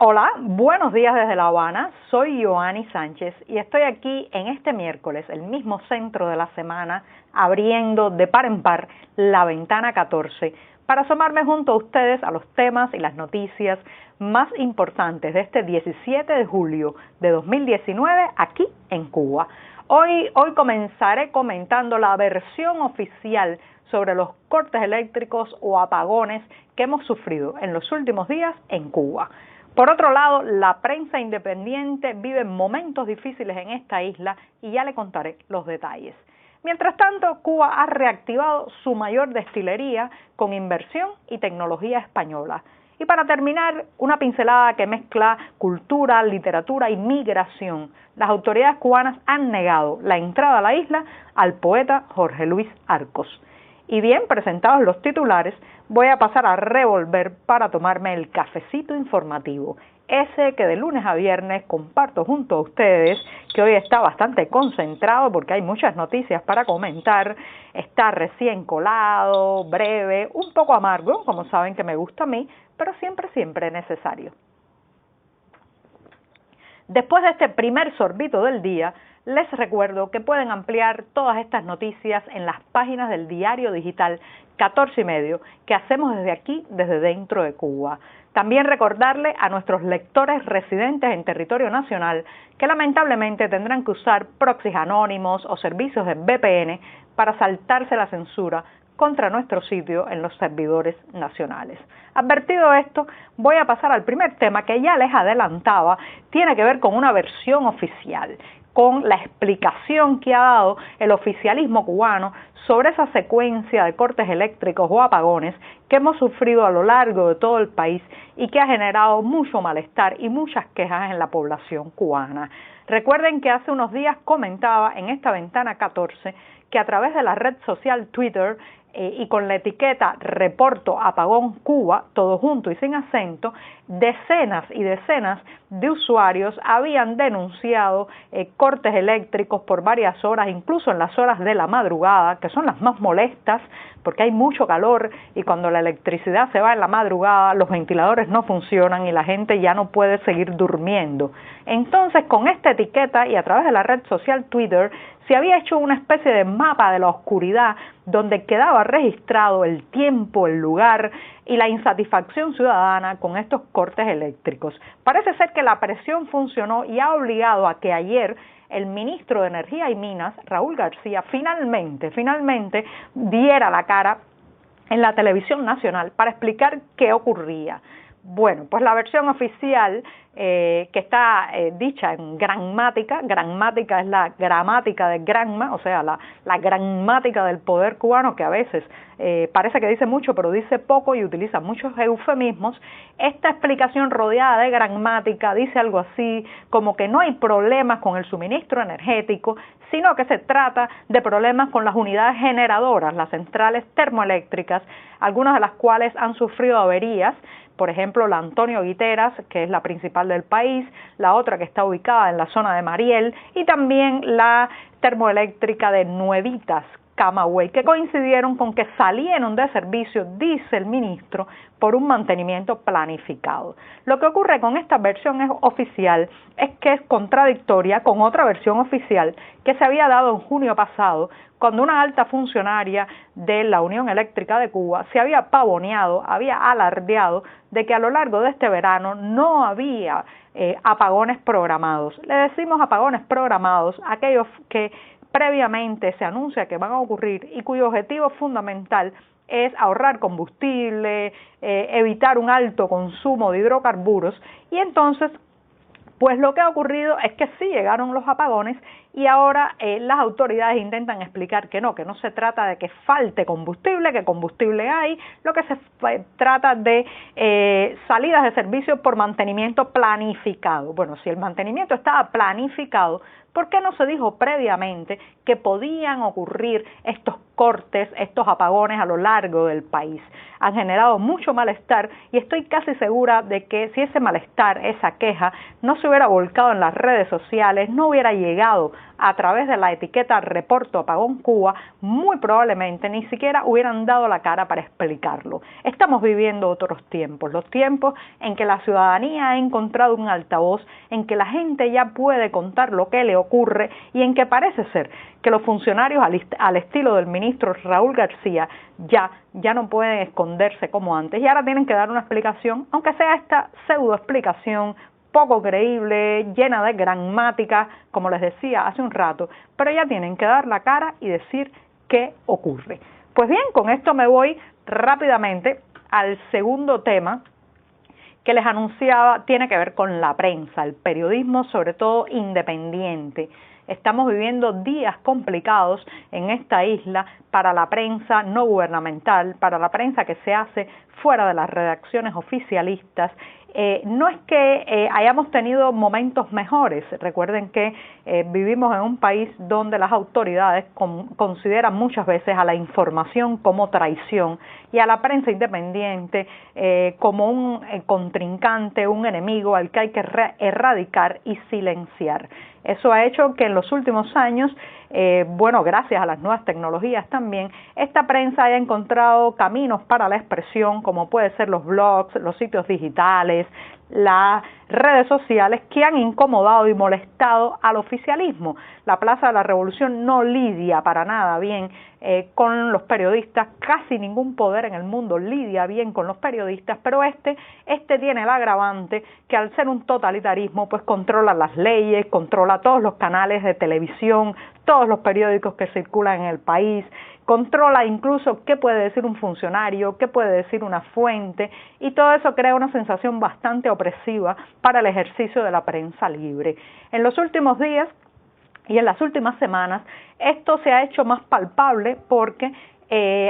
Hola, buenos días desde La Habana, soy Joanny Sánchez y estoy aquí en este miércoles, el mismo centro de la semana, abriendo de par en par la ventana 14 para asomarme junto a ustedes a los temas y las noticias más importantes de este 17 de julio de 2019 aquí en Cuba. Hoy comenzaré comentando la versión oficial sobre los cortes eléctricos o apagones que hemos sufrido en los últimos días en Cuba. Por otro lado, la prensa independiente vive momentos difíciles en esta isla y ya le contaré los detalles. Mientras tanto, Cuba ha reactivado su mayor destilería con inversión y tecnología española. Y para terminar, una pincelada que mezcla cultura, literatura y migración. Las autoridades cubanas han negado la entrada a la isla al poeta Jorge Luis Arcos. Y bien, presentados los titulares, voy a pasar a revolver para tomarme el cafecito informativo, ese que de lunes a viernes comparto junto a ustedes, que hoy está bastante concentrado porque hay muchas noticias para comentar, está recién colado, breve, un poco amargo, como saben que me gusta a mí, pero siempre necesario. Después de este primer sorbito del día, les recuerdo que pueden ampliar todas estas noticias en las páginas del diario digital 14 y medio que hacemos desde aquí, desde dentro de Cuba. También recordarle a nuestros lectores residentes en territorio nacional que lamentablemente tendrán que usar proxies anónimos o servicios de VPN para saltarse la censura contra nuestro sitio en los servidores nacionales. Advertido esto, voy a pasar al primer tema que ya les adelantaba, tiene que ver con una versión oficial, con la explicación que ha dado el oficialismo cubano sobre esa secuencia de cortes eléctricos o apagones que hemos sufrido a lo largo de todo el país y que ha generado mucho malestar y muchas quejas en la población cubana. Recuerden que hace unos días comentaba en esta ventana 14 que a través de la red social Twitter y con la etiqueta Reporto Apagón Cuba, todo junto y sin acento, decenas y decenas de usuarios habían denunciado cortes eléctricos por varias horas, incluso en las horas de la madrugada, que son las más molestas porque hay mucho calor y cuando la electricidad se va en la madrugada, los ventiladores no funcionan y la gente ya no puede seguir durmiendo. Entonces, con esta etiqueta y a través de la red social Twitter, se había hecho una especie de mapa de la oscuridad donde quedaba registrado el tiempo, el lugar y la insatisfacción ciudadana con estos cortes eléctricos. Parece ser que la presión funcionó y ha obligado a que ayer el ministro de Energía y Minas, Raúl García, finalmente diera la cara en la televisión nacional para explicar qué ocurría. Bueno, pues la versión oficial que está dicha en gramática es la gramática de Granma, o sea, la gramática del poder cubano, que a veces parece que dice mucho, pero dice poco y utiliza muchos eufemismos. Esta explicación rodeada de gramática dice algo así como que no hay problemas con el suministro energético, sino que se trata de problemas con las unidades generadoras, las centrales termoeléctricas, algunas de las cuales han sufrido averías. Por ejemplo, la Antonio Guiteras, que es la principal del país, la otra que está ubicada en la zona de Mariel, y también la termoeléctrica de Nuevitas, Camagüey, que coincidieron con que salieron de servicio, dice el ministro, por un mantenimiento planificado. Lo que ocurre con esta versión oficial es que es contradictoria con otra versión oficial que se había dado en junio pasado, cuando una alta funcionaria de la Unión Eléctrica de Cuba se había pavoneado, había alardeado de que a lo largo de este verano no había apagones programados. Le decimos apagones programados a aquellos que previamente se anuncia que van a ocurrir y cuyo objetivo fundamental es ahorrar combustible, evitar un alto consumo de hidrocarburos, y entonces pues lo que ha ocurrido es que sí llegaron los apagones y ahora las autoridades intentan explicar que no se trata de que falte combustible, que combustible hay, lo que se trata de salidas de servicio por mantenimiento planificado. Bueno, si el mantenimiento estaba planificado, ¿por qué no se dijo previamente que podían ocurrir estos cortes, estos apagones a lo largo del país? Han generado mucho malestar y estoy casi segura de que si ese malestar, esa queja, no se hubiera volcado en las redes sociales, no hubiera llegado a través de la etiqueta Reporto Apagón Cuba, muy probablemente ni siquiera hubieran dado la cara para explicarlo. Estamos viviendo otros tiempos, los tiempos en que la ciudadanía ha encontrado un altavoz, en que la gente ya puede contar lo que le ocurre y en que parece ser que los funcionarios al estilo del ministro Raúl García ya no pueden esconderse como antes y ahora tienen que dar una explicación, aunque sea esta pseudo explicación poco creíble, llena de gramática, como les decía hace un rato, pero ya tienen que dar la cara y decir qué ocurre. Pues bien, con esto me voy rápidamente al segundo tema que les anunciaba, tiene que ver con la prensa, el periodismo, sobre todo independiente. Estamos viviendo días complicados en esta isla para la prensa no gubernamental, para la prensa que se hace fuera de las redacciones oficialistas. No es que hayamos tenido momentos mejores, recuerden que vivimos en un país donde las autoridades consideran muchas veces a la información como traición y a la prensa independiente como un contrincante, un enemigo al que hay que erradicar y silenciar. Eso ha hecho que en los últimos años, gracias a las nuevas tecnologías también, esta prensa haya encontrado caminos para la expresión, como puede ser los blogs, los sitios digitales, las redes sociales, que han incomodado y molestado al oficialismo. La Plaza de la Revolución no lidia para nada bien con los periodistas, casi ningún poder en el mundo lidia bien con los periodistas, pero este tiene el agravante que al ser un totalitarismo, pues controla las leyes, controla todos los canales de televisión, todos los periódicos que circulan en el país, controla incluso qué puede decir un funcionario, qué puede decir una fuente, y todo eso crea una sensación bastante opresiva para el ejercicio de la prensa libre. En los últimos días y en las últimas semanas, esto se ha hecho más palpable porque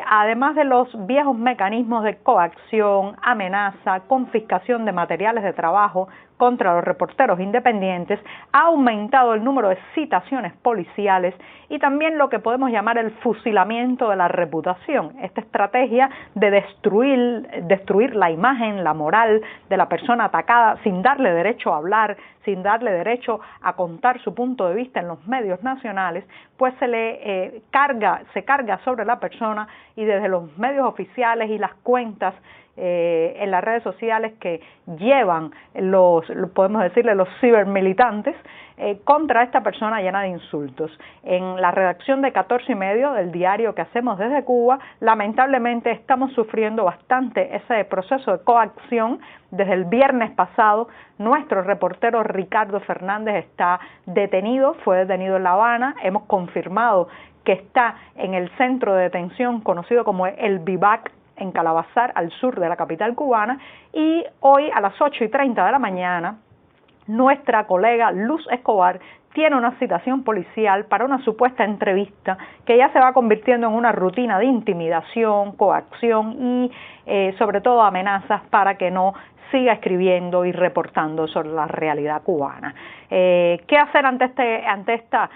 además de los viejos mecanismos de coacción, amenaza, confiscación de materiales de trabajo contra los reporteros independientes, ha aumentado el número de citaciones policiales y también lo que podemos llamar el fusilamiento de la reputación, esta estrategia de destruir la imagen, la moral de la persona atacada sin darle derecho a hablar, sin darle derecho a contar su punto de vista en los medios nacionales, pues se carga sobre la persona y desde los medios oficiales y las cuentas en las redes sociales que llevan podemos decirle los cibermilitantes contra esta persona llena de insultos. En la redacción de 14 y medio del diario que hacemos desde Cuba, lamentablemente estamos sufriendo bastante ese proceso de coacción. Desde el viernes pasado, nuestro reportero Ricardo Fernández está detenido, fue detenido en La Habana, hemos confirmado que está en el centro de detención conocido como el Vivac, en Calabazar, al sur de la capital cubana, y hoy a las 8:30 de la mañana, nuestra colega Luz Escobar tiene una citación policial para una supuesta entrevista que ya se va convirtiendo en una rutina de intimidación, coacción y sobre todo amenazas para que no siga escribiendo y reportando sobre la realidad cubana. ¿Qué hacer ante esta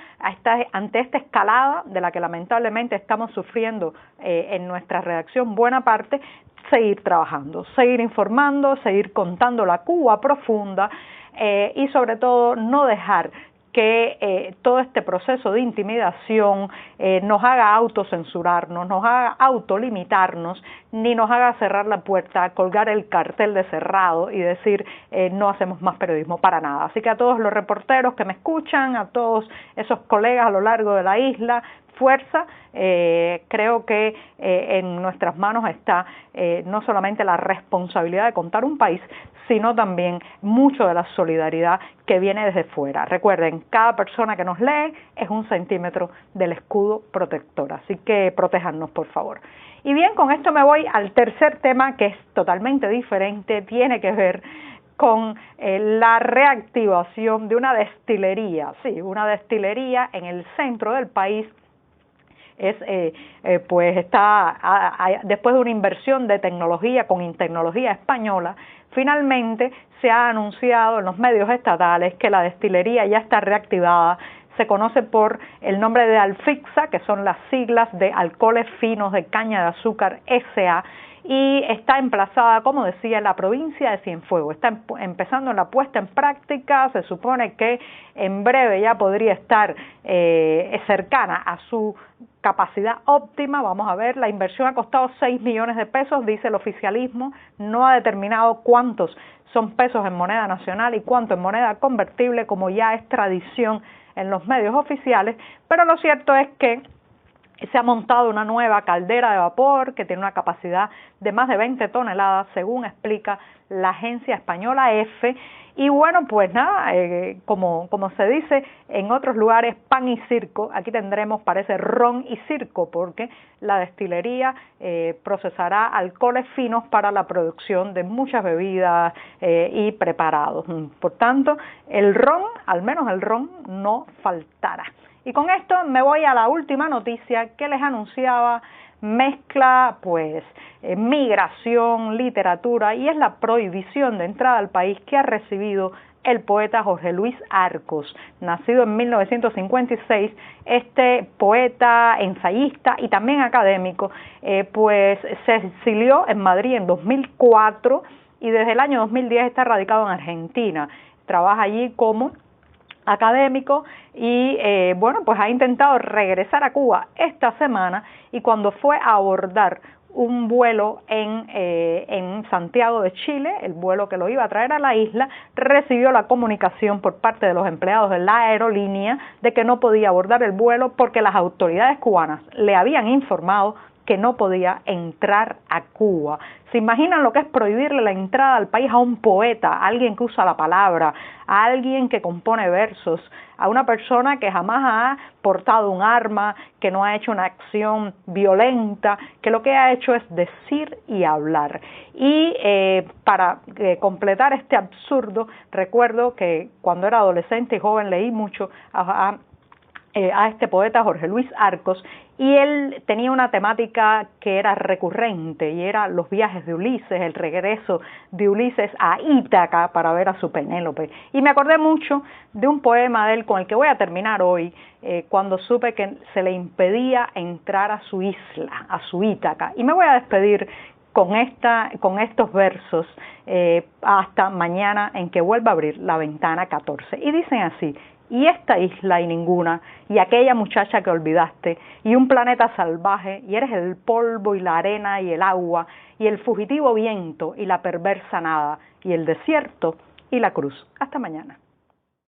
escalada de la que lamentablemente estamos sufriendo en nuestra redacción buena parte? Seguir trabajando, seguir informando, seguir contando la Cuba profunda y sobre todo no dejar que todo este proceso de intimidación nos haga autocensurarnos, nos haga autolimitarnos, ni nos haga cerrar la puerta, colgar el cartel de cerrado y decir no hacemos más periodismo para nada. Así que a todos los reporteros que me escuchan, a todos esos colegas a lo largo de la isla, fuerza, creo que en nuestras manos está no solamente la responsabilidad de contar un país, sino también mucho de la solidaridad que viene desde fuera. Recuerden, cada persona que nos lee es 1 centímetro del escudo protector, así que protéjannos, por favor. Y bien, con esto me voy al tercer tema, que es totalmente diferente, tiene que ver con la reactivación de una destilería, sí, una destilería en el centro del país. Pues está después de una inversión de tecnología con tecnología española, finalmente se ha anunciado en los medios estatales que la destilería ya está reactivada. Se conoce por el nombre de Alfixa, que son las siglas de Alcoholes Finos de Caña de Azúcar S.A., y está emplazada, como decía, en la provincia de Cienfuegos. Está empezando en la puesta en práctica, se supone que en breve ya podría estar cercana a su capacidad óptima. Vamos a ver, la inversión ha costado 6 millones de pesos, dice el oficialismo, no ha determinado cuántos son pesos en moneda nacional y cuánto en moneda convertible, como ya es tradición en los medios oficiales, pero lo cierto es que se ha montado una nueva caldera de vapor que tiene una capacidad de más de 20 toneladas, según explica la agencia española EFE. Y bueno, pues nada, como se dice en otros lugares, pan y circo. Aquí tendremos, parece, ron y circo, porque la destilería procesará alcoholes finos para la producción de muchas bebidas y preparados. Por tanto, el ron, al menos el ron, no faltará. Y con esto me voy a la última noticia que les anunciaba, mezcla pues migración, literatura, y es la prohibición de entrada al país que ha recibido el poeta Jorge Luis Arcos. Nacido en 1956, este poeta, ensayista y también académico, pues se exilió en Madrid en 2004 y desde el año 2010 está radicado en Argentina. Trabaja allí como académico y bueno, pues ha intentado regresar a Cuba esta semana, y cuando fue a abordar un vuelo en Santiago de Chile, el vuelo que lo iba a traer a la isla, recibió la comunicación por parte de los empleados de la aerolínea de que no podía abordar el vuelo porque las autoridades cubanas le habían informado que no podía entrar a Cuba. ¿Se imaginan lo que es prohibirle la entrada al país a un poeta, a alguien que usa la palabra, a alguien que compone versos, a una persona que jamás ha portado un arma, que no ha hecho una acción violenta, que lo que ha hecho es decir y hablar? Y para completar este absurdo, recuerdo que cuando era adolescente y joven leí mucho a este poeta Jorge Luis Arcos, y él tenía una temática que era recurrente y era los viajes de Ulises, el regreso de Ulises a Ítaca para ver a su Penélope. Y me acordé mucho de un poema de él con el que voy a terminar hoy, cuando supe que se le impedía entrar a su isla, a su Ítaca. Y me voy a despedir con estos versos hasta mañana, en que vuelva a abrir la ventana 14. Y dicen así: y esta isla y ninguna, y aquella muchacha que olvidaste, y un planeta salvaje, y eres el polvo y la arena y el agua, y el fugitivo viento y la perversa nada, y el desierto y la cruz. Hasta mañana.